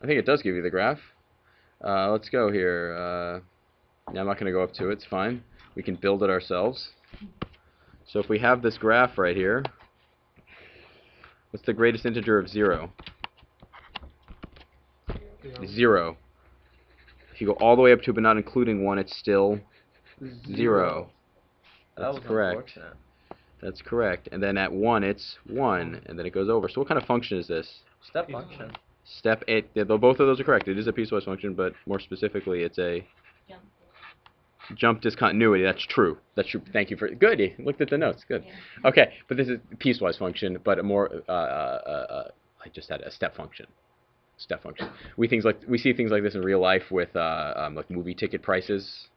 I think it does give you the graph. Let's go here. Yeah, I'm not going to go up to it. It's fine. We can build it ourselves. So if we have this graph right here, what's the greatest integer of 0? 0. If you go all the way up to but not including 1, it's still 0. That's correct. That's correct. And then at 1, it's 1, and then it goes over. So what kind of function is this? Step function. Step 8. Yeah, both of those are correct. It is a piecewise function, but more specifically, it's a jump discontinuity. That's true. That's true. Thank you for good. You looked at the notes. Good. Okay, but this is a piecewise function, but a more I just had a step function. Step function. We see things like this in real life with like movie ticket prices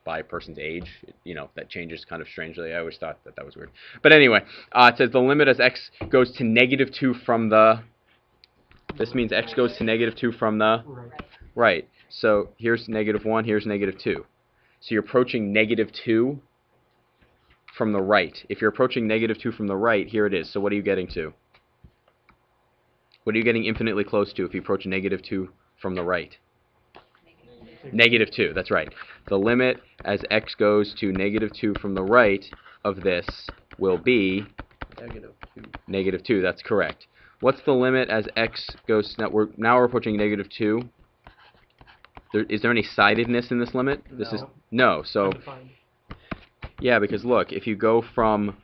by a person's age. You know, that changes kind of strangely. I always thought that was weird. But anyway, it says the limit as x goes to -2 from the. This means x goes to -2 from the right. So here's -1. Here's -2. So you're approaching -2 from the right. If you're approaching -2 from the right, here it is. So what are you getting to? What are you getting infinitely close to if you approach -2 from the right? -2, that's right. The limit as x goes to -2 from the right of this will be -2, that's correct. What's the limit as x goes, now we're approaching -2. Is there any sidedness in this limit? No, so yeah, because look, if you go from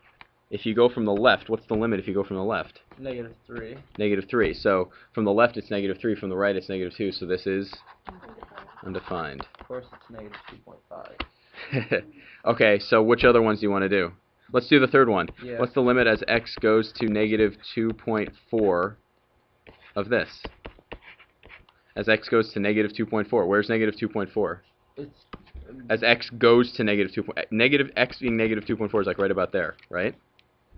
the left, what's the limit if you go from the left? -3. -3. So from the left it's -3, from the right it's -2, so this is undefined. Of course it's -2.5. Okay, so which other ones do you want to do? Let's do the third one. Yeah. What's the limit as x goes to -2.4 of this? As x goes to -2.4. Where's -2.4? It's As x goes to -2. X being -2.4 is like right about there, right?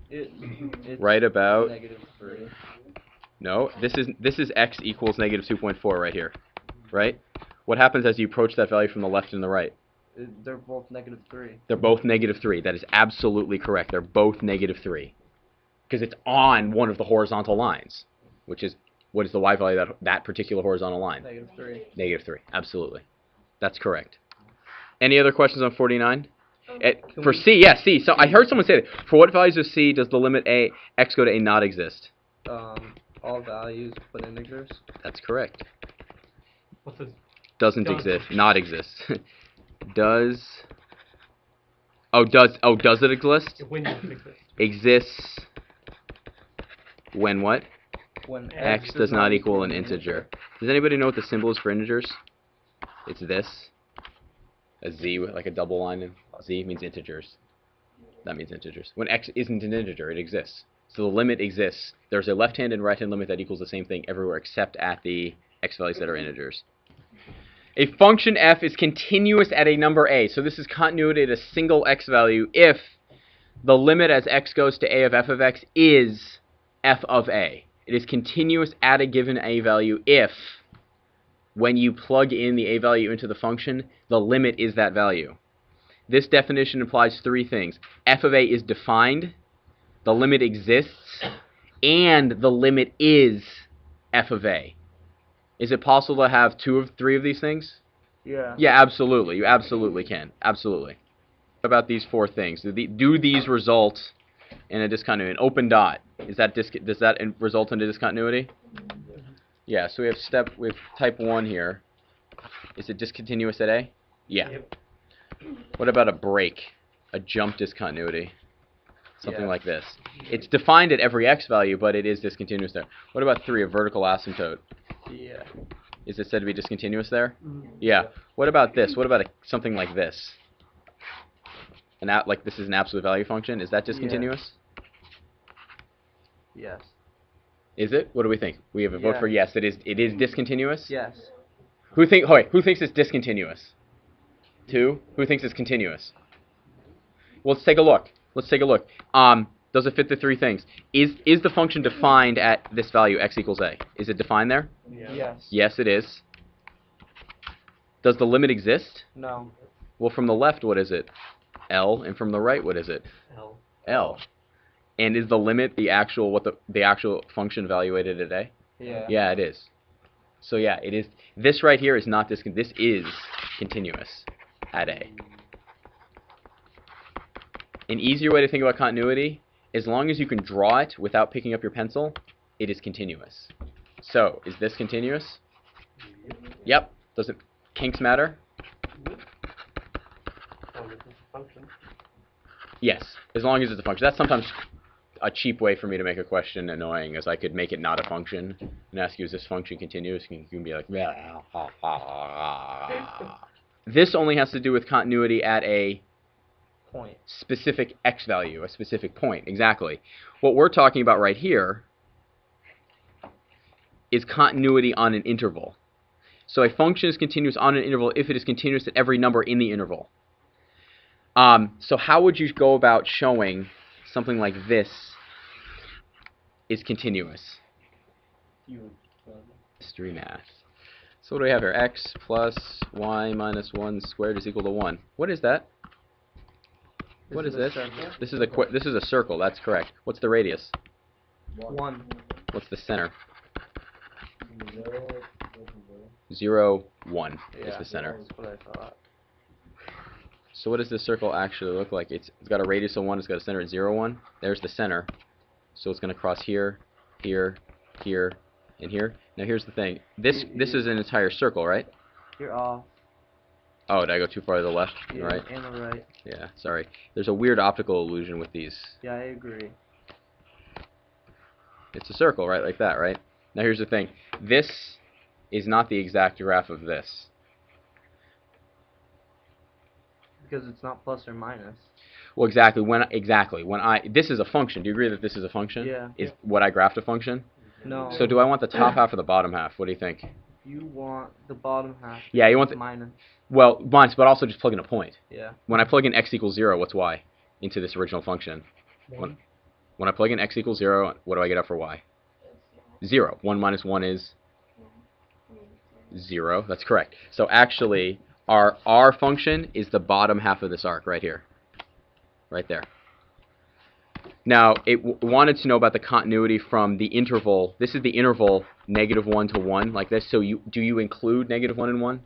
it's right about. -3. No, this is x equals -2.4 right here, right? What happens as you approach that value from the left and the right? They're both -3. They're both -3. That is absolutely correct. They're both -3 because it's on one of the horizontal lines, which is. What is the y value of that particular horizontal line? -3. -3. Absolutely. That's correct. Any other questions on 49? For C, yeah, C. So I heard someone say that. For what values of C does the limit x go to a not exist? All values but integers. That's correct. What's this? Doesn't exist. Not exist. Does it exist? When does it exist? Exists when what? When X does not equal an integer. Does anybody know what the symbol is for integers? It's this. A Z, like a double line. In Z means integers. That means integers. When X isn't an integer, it exists. So the limit exists. There's a left-hand and right-hand limit that equals the same thing everywhere except at the X values that are integers. A function f is continuous at a number a. So this is continuity at a single x value if the limit as x goes to a of f of x is f of a. It is continuous at a given a value if, when you plug in the a value into the function, the limit is that value. This definition implies three things. F of a is defined, the limit exists, and the limit is f of a. Is it possible to have three of these things? Yeah. Yeah, absolutely. You absolutely can. Absolutely. What about these four things? Do these result in a discontinuity? An open dot. Does that result in a discontinuity? Yeah, so we have type 1 here. Is it discontinuous at A? Yeah. Yep. What about a break? A jump discontinuity? Something like this. Mm-hmm. It's defined at every x value, but it is discontinuous there. What about 3, a vertical asymptote? Yeah. Is it said to be discontinuous there? Yeah. What about this? What about something like this? Like this is an absolute value function. Is that discontinuous? Yes. Is it? What do we think? We have a vote for yes. It is discontinuous? Yes. Who thinks it's discontinuous? 2? Who thinks it's continuous? Well, let's take a look. Does it fit the three things? Is the function defined at this value, x equals a? Is it defined there? Yeah. Yes. Yes, it is. Does the limit exist? No. Well, from the left, what is it? L, and from the right, what is it? L. L. And is the limit the actual function evaluated at a? Yeah. Yeah, it is. So yeah, it is. This right here is not this is continuous at A. An easier way to think about continuity, as long as you can draw it without picking up your pencil, it is continuous. So, is this continuous? Yep. Does it kinks matter? Function. Yes, as long as it's a function. That's sometimes a cheap way for me to make a question annoying, as I could make it not a function and ask you, is this function continuous? And you can be like, this only has to do with continuity at a Point. specific x value, a specific point. Exactly. What we're talking about right here is continuity on an interval. So a function is continuous on an interval if it is continuous at every number in the interval. So how would you go about showing something like this is continuous? History math. So what do we have here? X plus y minus 1 squared is equal to 1. What is that? What is this? This is a circle. That's correct. What's the radius? 1. What's the center? 0, 1 is the center. That's what I thought. So what does this circle actually look like? It's got a radius of 1. It's got a center at 0, 1. There's the center. So it's going to cross here, here, here, and here. Now here's the thing. This is an entire circle, right? You're off. Oh, did I go too far to the left? Yeah, Right. and the right. Yeah, sorry. There's a weird optical illusion with these. Yeah, I agree. It's a circle, right? Like that, right? Now here's the thing. This is not the exact graph of this. Because it's not plus or minus. Well, this is a function. Do you agree that this is a function? Yeah. Is what I graphed a function? No. So do I want the top half or the bottom half? What do you think? You want the bottom half. Yeah, you want the minus. well, minus, but also just plug in a point. Yeah. When I plug in x equals 0, what's y into this original function? When I plug in x equals 0, what do I get out for y? 0. 1 minus 1 is 0. That's correct. So actually, our r function is the bottom half of this arc right here. Right there. Now, it wanted to know about the continuity from the interval. This is the interval -1 to 1, like this. So do you include -1 and 1?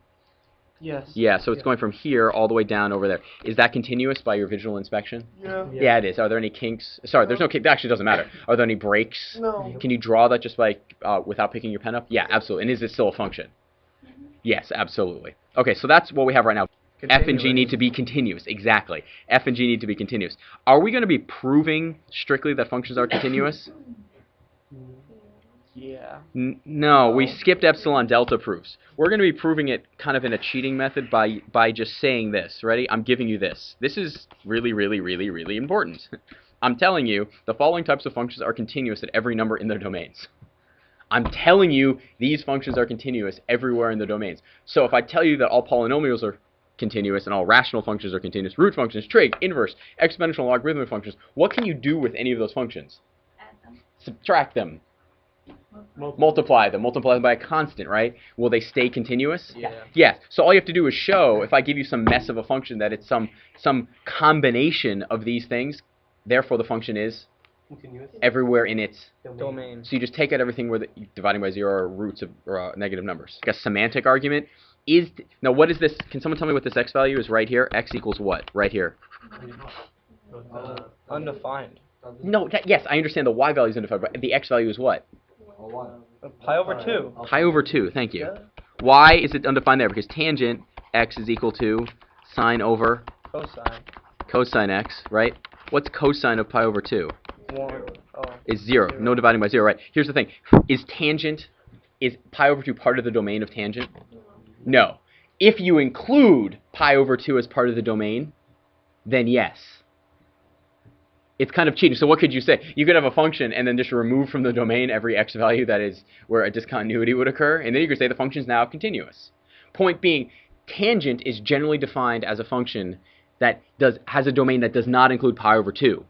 Yes. Yeah, so it's going from here all the way down over there. Is that continuous by your visual inspection? Yeah. Yeah, it is. Are there any kinks? Sorry, there's no kink. That actually doesn't matter. Are there any breaks? No. Can you draw that just by without picking your pen up? Yeah, absolutely. And is it still a function? Yes, absolutely. Okay, so that's what we have right now. F and G need to be continuous. Exactly. F and G need to be continuous. Are we going to be proving strictly that functions are continuous? Yeah. No, we skipped epsilon delta proofs. We're going to be proving it kind of in a cheating method by just saying this. Ready? I'm giving you this. This is really, really, really, really important. I'm telling you, the following types of functions are continuous at every number in their domains. I'm telling you these functions are continuous everywhere in the domains. So if I tell you that all polynomials are continuous and all rational functions are continuous, root functions, trig, inverse, exponential, logarithmic functions, what can you do with any of those functions? Add them. Subtract them. Multiply them by a constant, right? Will they stay continuous? Yeah. Yes. So all you have to do is show, if I give you some mess of a function, that it's some combination of these things, therefore the function is Continuous. everywhere in its Domain. So you just take out everything where dividing by 0 are roots of negative numbers. Like a semantic argument is... Now what is this? Can someone tell me what this x value is right here? X equals what? Right here. Undefined. No, yes, I understand the y value is undefined, but the x value is what? Pi over 2. Pi over 2, thank you. Why is it undefined there? Because tangent x is equal to sine over Cosine. cosine x, right? What's cosine of pi over 2? 1. Oh. Is 0. No dividing by 0, right? Here's the thing. Is pi over 2 part of the domain of tangent? No. If you include pi over 2 as part of the domain, then yes. It's kind of cheating. So what could you say? You could have a function and then just remove from the domain every x value that is where a discontinuity would occur, and then you could say the function is now continuous. Point being, tangent is generally defined as a function that has a domain that does not include pi over 2.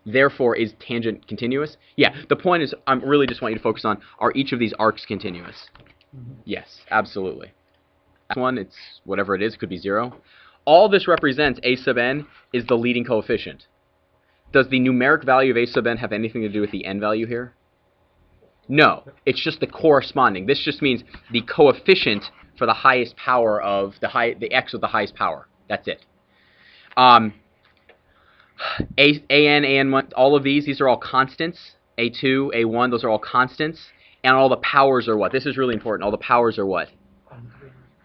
Therefore, is tangent continuous? Yeah, the point is, I really just want you to focus on, are each of these arcs continuous? Yes, absolutely. This one, it's whatever it is, it could be 0. All this represents, a sub n, is the leading coefficient. Does the numeric value of a sub n have anything to do with the n value here? No, it's just the corresponding. This just means the coefficient for the highest power of the x with the highest power. That's it. an, an1, all of these are all constants. A2, a1, those are all constants. And all the powers are what? This is really important. All the powers are what?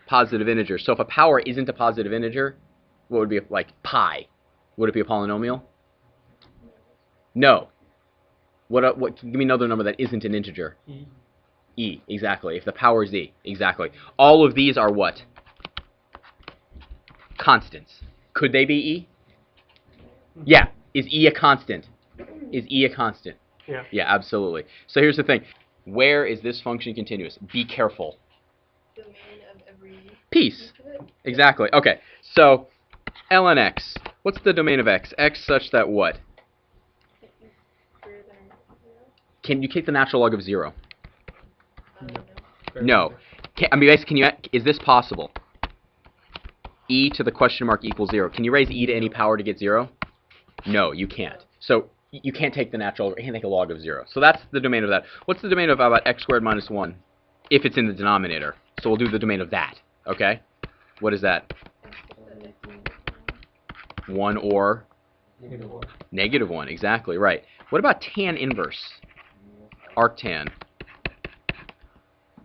Positive integers. So if a power isn't a positive integer, what would it be like pi? Would it be a polynomial? No. What? Give me another number that isn't an integer. E. E, exactly. If the power is E, exactly. All of these are what? Constants. Could they be E? Yeah. Is E a constant? Is E a constant? Yeah. Yeah, absolutely. So here's the thing. Where is this function continuous? Be careful. Domain of every Piece. piece of it. Exactly. Okay. So ln x. What's the domain of x? X such that what? Greater than 0. Can you take the natural log of 0? No. No. I mean, basically, is this possible? E to the question mark equals 0. Can you raise e to any power to get 0? No, you can't. So you can't take the natural, you can't take a log of 0. So that's the domain of that. What's the domain of about x squared minus 1? If it's in the denominator. So we'll do the domain of that. Okay? What is that? 1 or? -1. Negative 1, exactly, right. What about tan inverse? Arctan.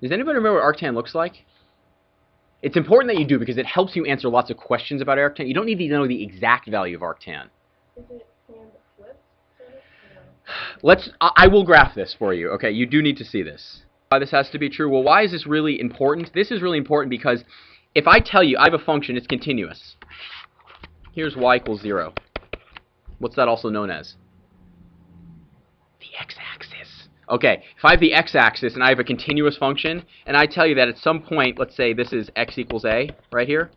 Does anybody remember what arctan looks like? It's important that you do because it helps you answer lots of questions about arctan. You don't need to know the exact value of arctan. Is it hand flipped? I will graph this for you. Okay, you do need to see this. Why this has to be true? Well, why is this really important? This is really important because if I tell you I have a function, it's continuous. Here's y equals 0. What's that also known as? The x-axis. Okay, if I have the x-axis and I have a continuous function, and I tell you that at some point, let's say this is x equals a, right here,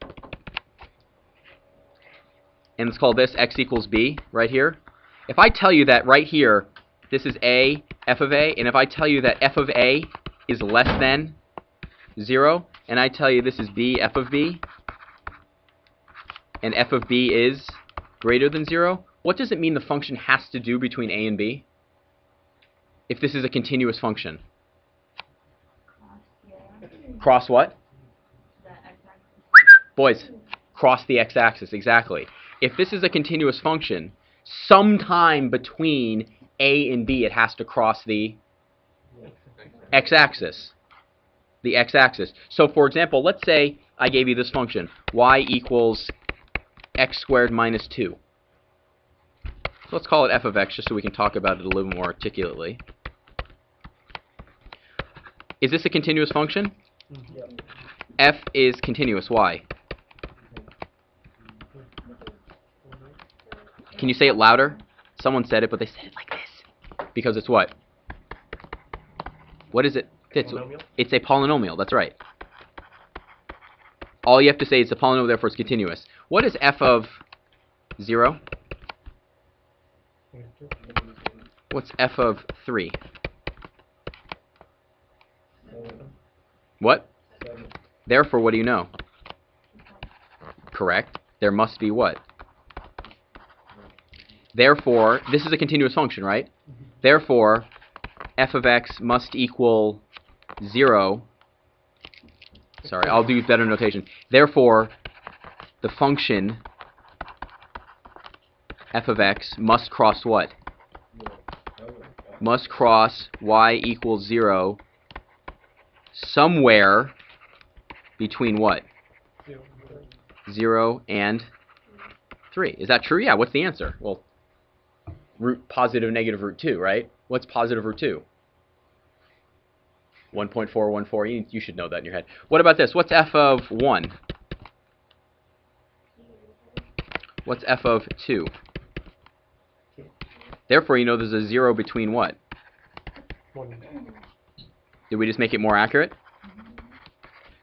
and let's call this x equals b, right here. If I tell you that right here, this is a, f of a, and if I tell you that f of a is less than 0, and I tell you this is b, f of b, and f of b is greater than 0, what does it mean the function has to do between a and b? If this is a continuous function. Cross what? Boys, cross the x-axis, exactly. If this is a continuous function, sometime between a and b it has to cross the x-axis. The x-axis. So for example, let's say I gave you this function, y equals x squared minus 2. So let's call it f of x just so we can talk about it a little more articulately. Is this a continuous function? Yep. F is continuous. Why? Can you say it louder? Someone said it, but they said it like this. Because it's what? What is it? It's a polynomial. That's right. All you have to say is a polynomial, therefore it's continuous. What is f of 0? What's f of 3? What? Therefore, what do you know? Correct. There must be what? Therefore, this is a continuous function, right? Therefore, f of x must equal 0. Sorry, I'll do better notation. Therefore, the function f of x must cross what? Must cross y equals 0 somewhere between what? 0 and 3. Is that true? Yeah, what's the answer? Well, root positive negative root 2, right? What's positive root 2? 1.414. You should know that in your head. What about this? What's f of 1? What's f of 2? Therefore, you know there's a 0 between what? 1. Did we just make it more accurate?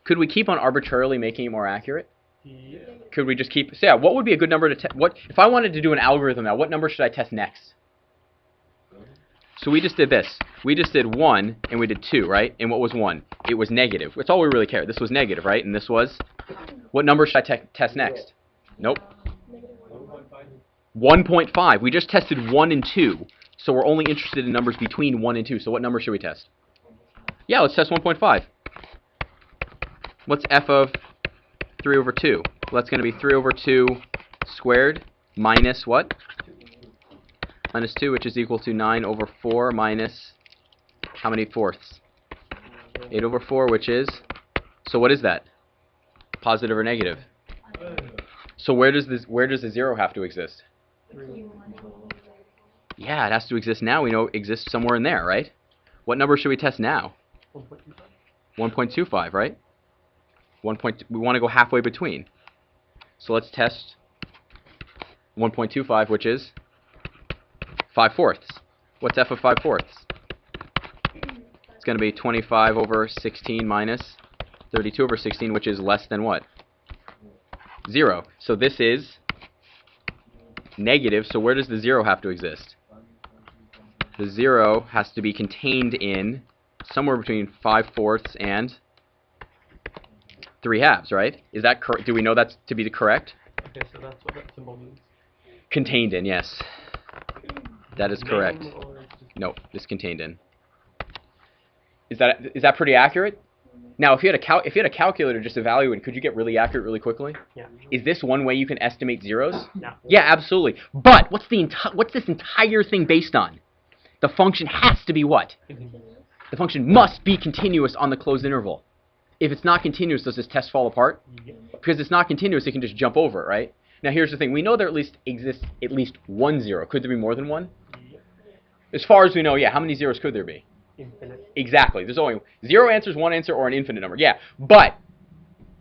Could we keep on arbitrarily making it more accurate? Yeah. Could we just keep... So yeah, what would be a good number to test? What if I wanted to do an algorithm now, what number should I test next? So we just did this. We just did 1, and we did 2, right? And what was 1? It was negative. That's all we really care. This was negative, right? And this was... What number should I test next? Nope. 1.5. We just tested 1 and 2. So we're only interested in numbers between 1 and 2. So what number should we test? Yeah, let's test 1.5. What's f of 3 over 2? Well, that's going to be 3 over 2 squared minus what? Minus 2, which is equal to 9 over 4 minus how many fourths? 8 over 4, which is... So what is that? Positive or negative? So where does the 0 have to exist? Yeah, it has to exist now. We know it exists somewhere in there, right? What number should we test now? 1.25, right? We want to go halfway between. So let's test 1.25, which is 5 fourths. What's f of 5 fourths? It's going to be 25 over 16 minus 32 over 16, which is less than what? 0. So this is negative. So where does the 0 have to exist? The 0 has to be contained in somewhere between 5 fourths and 3 halves, right? Is that correct? Do we know that to be the correct? Okay, so that's what that symbol means. Contained in, yes. That is correct. Name or just- No, it's contained in. Is that pretty accurate? Now, if you had a calculator just evaluate, could you get really accurate really quickly? Yeah. Is this one way you can estimate zeros? Yeah. Yeah, absolutely. But what's this entire thing based on? The function has to be what? The function must be continuous on the closed interval. If it's not continuous, does this test fall apart? Yeah. Because it's not continuous, it can just jump over it, right? Now here's the thing. We know there exists at least one 0. Could there be more than one? Yeah. As far as we know, yeah. How many zeros could there be? Infinite. Exactly. There's only 0 answers, 1 answer, or an infinite number. Yeah, but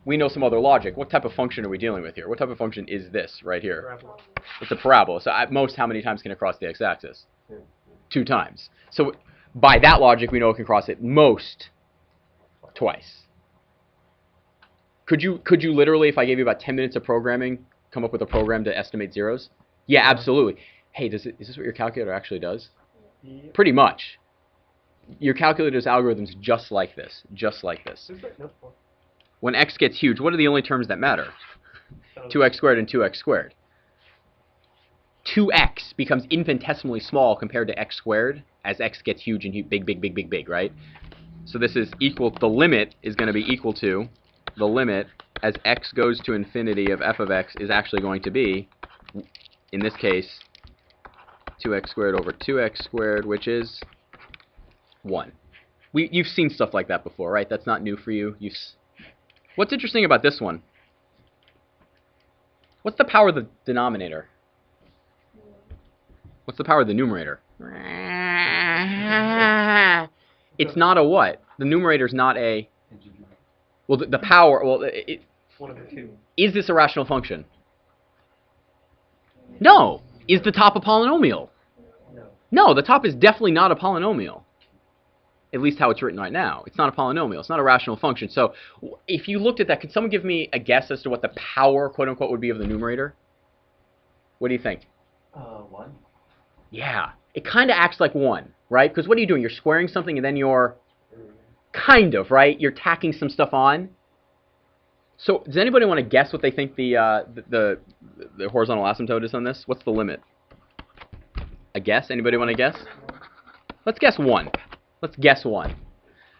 we know some other logic. What type of function are we dealing with here? What type of function is this right here? Parabola. It's a parabola. So at most, how many times can it cross the x-axis? 2 times. So by that logic, we know it can cross it most twice. Could you literally, if I gave you about 10 minutes of programming, come up with a program to estimate zeros? Yeah, absolutely. Hey, is this what your calculator actually does? Yeah. Pretty much. Your calculator does algorithms just like this. Just like this. Is that no point? When x gets huge, what are the only terms that matter? So 2x squared and 2x squared. 2x becomes infinitesimally small compared to x squared as x gets huge and big, right? So this is equal, the limit is going to be equal to, the limit as x goes to infinity of f of x is actually going to be, in this case, 2x squared over 2x squared, which is 1. You've seen stuff like that before, right? That's not new for you. What's interesting about this one? What's the power of the denominator? What's the power of the numerator? It's not a what? The numerator's not a... Well, the power... Well, one of the two. is this a rational function? No. Is the top a polynomial? No. No, the top is definitely not a polynomial. At least how it's written right now. It's not a polynomial. It's not a rational function. So if you looked at that, could someone give me a guess as to what the power, quote-unquote, would be of the numerator? What do you think? 1. Yeah. It kind of acts like 1, right? Because what are you doing? You're squaring something and then you're... Kind of, right? You're tacking some stuff on. So does anybody want to guess what they think the horizontal asymptote is on this? What's the limit? A guess? Anybody want to guess? Let's guess 1. Let's guess 1.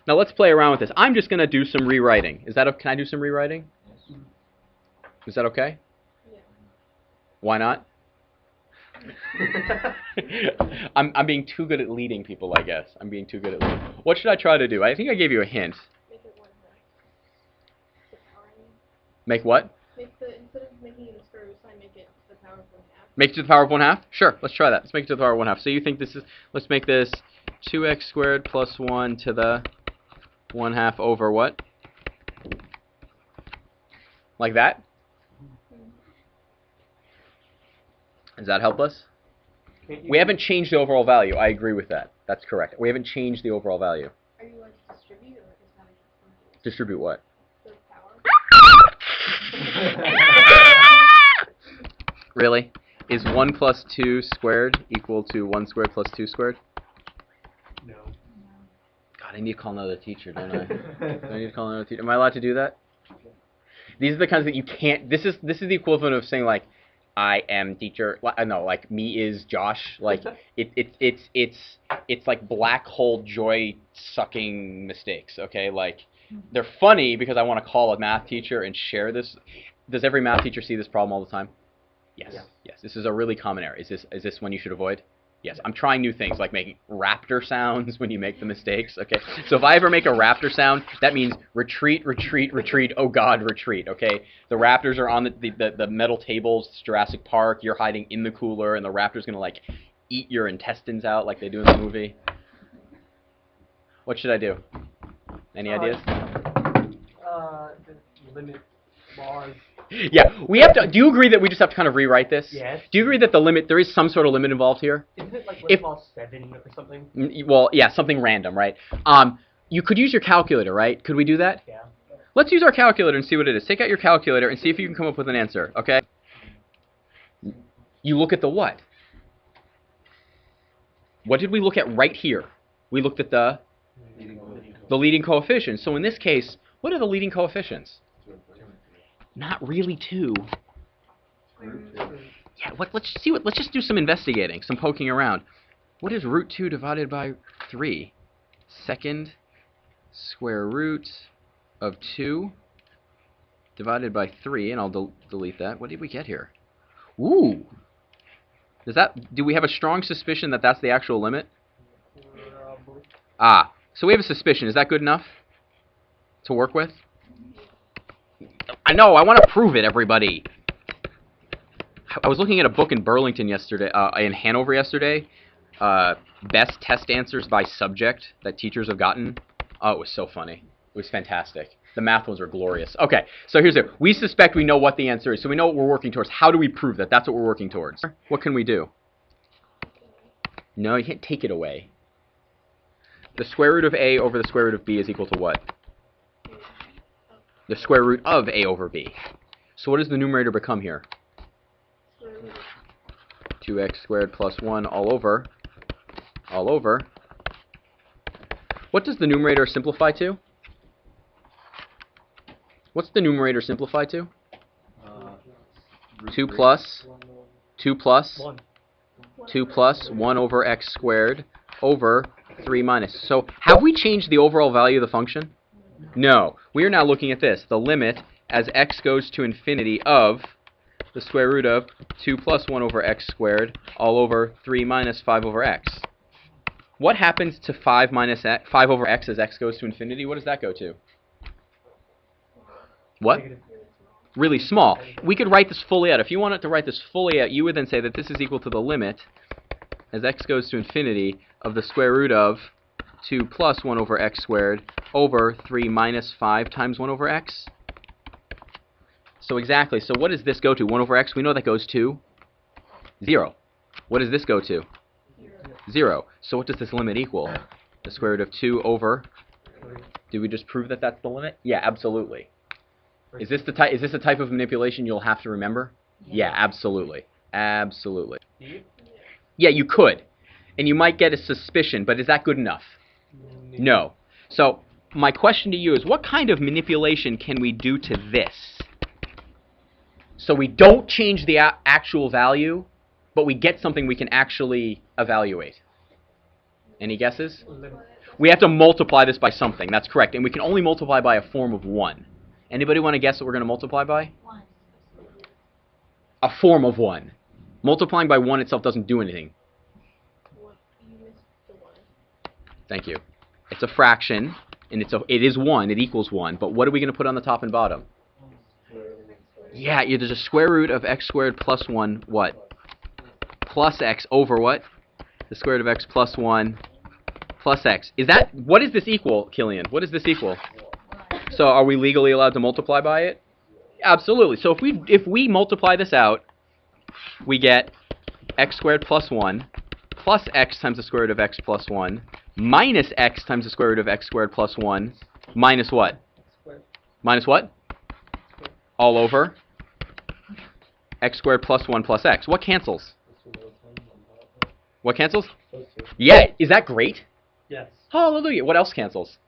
Now let's play around with this. I'm just going to do some rewriting. Can I do some rewriting? Is that okay? Yeah. Why not? I'm being too good at leading people, I guess. I'm being too good at leading. What should I try to do? I think I gave you a hint. Make it 1 half. The power. Make what? Instead of making it a square root sign, make it the power of 1 half. Make it to the power of 1/2? Sure, let's try that. Let's make it to the power of 1/2. So you think this is, let's make this 2x squared plus 1 to the 1/2 over what? Like that? Does that help us? We haven't changed the overall value. I agree with that. That's correct. We haven't changed the overall value. Are you allowed to distribute, or is that a Distribute what? the power? Really? Is 1 plus 2 squared equal to 1 squared plus 2 squared? No. God, I need to call another teacher, don't I? Do I need to call another teacher? Am I allowed to do that? These are the kinds that you can't... This is the equivalent of saying, like, I am teacher. No, like me is Josh. Like it's like black hole joy sucking mistakes. Okay, like they're funny because I want to call a math teacher and share this. Does every math teacher see this problem all the time? Yes. Yeah. Yes. This is a really common error. Is this one you should avoid? Yes. I'm trying new things like making raptor sounds when you make the mistakes. Okay. So if I ever make a raptor sound, that means retreat, retreat, retreat. Oh God, retreat. Okay. The raptors are on the metal tables. It's Jurassic Park. You're hiding in the cooler, and the raptor's gonna like eat your intestines out like they do in the movie. What should I do? Any ideas? The limit laws. Yeah, we have to. Do you agree that we just have to kind of rewrite this? Yes. Do you agree that the limit, there is some sort of limit involved here? Isn't it like If- law 7 or something? Well, yeah, something random, right? You could use your calculator, right? Could we do that? Yeah. Let's use our calculator and see what it is. Take out your calculator and see if you can come up with an answer, okay? You look at the what? What did we look at right here? We looked at the leading coefficients. So in this case, what are the leading coefficients? Not really 2. Yeah, let's just do some investigating, some poking around. What is root 2 divided by 3? Second square root of 2 divided by 3, and I'll delete that. What did we get here? Ooh. Do we have a strong suspicion that that's the actual limit? Ah, so we have a suspicion. Is that good enough to work with? I know, I want to prove it, everybody. I was looking at a book in Burlington yesterday, in Hanover yesterday. Best test answers by subject that teachers have gotten. Oh, it was so funny. It was fantastic. The math ones were glorious. Okay, so here's it. We suspect we know what the answer is, so we know what we're working towards. How do we prove that? That's what we're working towards. What can we do? No, you can't take it away. The square root of a over the square root of b is equal to what? The square root of a over b. So what does the numerator become here? 2x squared plus 1 all over. What does the numerator simplify to? What's the numerator simplify to? 2 plus 1. 2 plus 1 over x squared over 3 minus. So have we changed the overall value of the function? No. We are now looking at this. The limit as x goes to infinity of the square root of 2 plus 1 over x squared all over 3 minus 5 over x. What happens to 5 over x as x goes to infinity? What does that go to? What? Really small. We could write this fully out. If you wanted to write this fully out, you would then say that this is equal to the limit as x goes to infinity of the square root of 2 plus 1 over x squared over 3 minus 5 times 1 over x. So exactly. So what does this go to? 1 over x? We know that goes to 0. What does this go to? 0. So what does this limit equal? The square root of 2 over... Did we just prove that that's the limit? Yeah, absolutely. Is this the type of manipulation you'll have to remember? Yeah, absolutely. Absolutely. Yeah, you could. And you might get a suspicion, but is that good enough? No. So my question to you is, what kind of manipulation can we do to this? So we don't change the actual value, but we get something we can actually evaluate. Any guesses? We have to multiply this by something. That's correct. And we can only multiply by a form of 1. Anybody want to guess what we're going to multiply by? 1. A form of 1. Multiplying by 1 itself doesn't do anything. You missed the 1. Thank you. It's a fraction, and it is 1. It equals 1. But what are we going to put on the top and bottom? Yeah, there's a square root of x squared plus 1, what? Plus x over what? The square root of x plus 1 plus x. What does this equal, Killian? What does this equal? So are we legally allowed to multiply by it? Absolutely. So if we multiply this out, we get x squared plus 1 plus x times the square root of x plus 1 minus x times the square root of x squared plus 1 minus what? Minus what? All over x squared plus 1 plus x. What cancels? What cancels? Yeah, is that great? Yes. Hallelujah. What else cancels?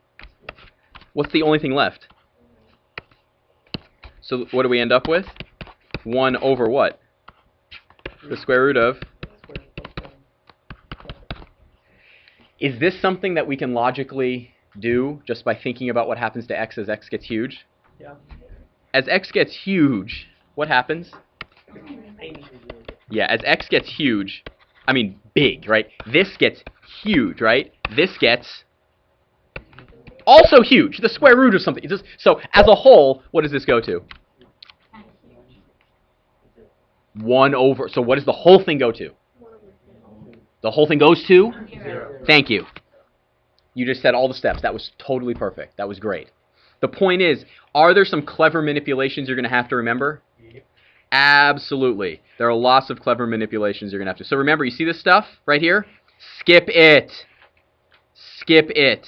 What's the only thing left? So what do we end up with? 1 over what? The square root of. Square plus 1. Is this something that we can logically do just by thinking about what happens to x as x gets huge? Yeah. As x gets huge, what happens? Yeah, as x gets huge, I mean big, right? This gets huge, right? This gets also huge, the square root of something. So as a whole, what does this go to? 1 over, so what does the whole thing go to? The whole thing goes to? 0. Thank you. You just said all the steps. That was totally perfect. That was great. The point is, are there some clever manipulations you're going to have to remember? Yep. Absolutely. There are lots of clever manipulations you're going to have to. So remember, you see this stuff right here? Skip it. Skip it.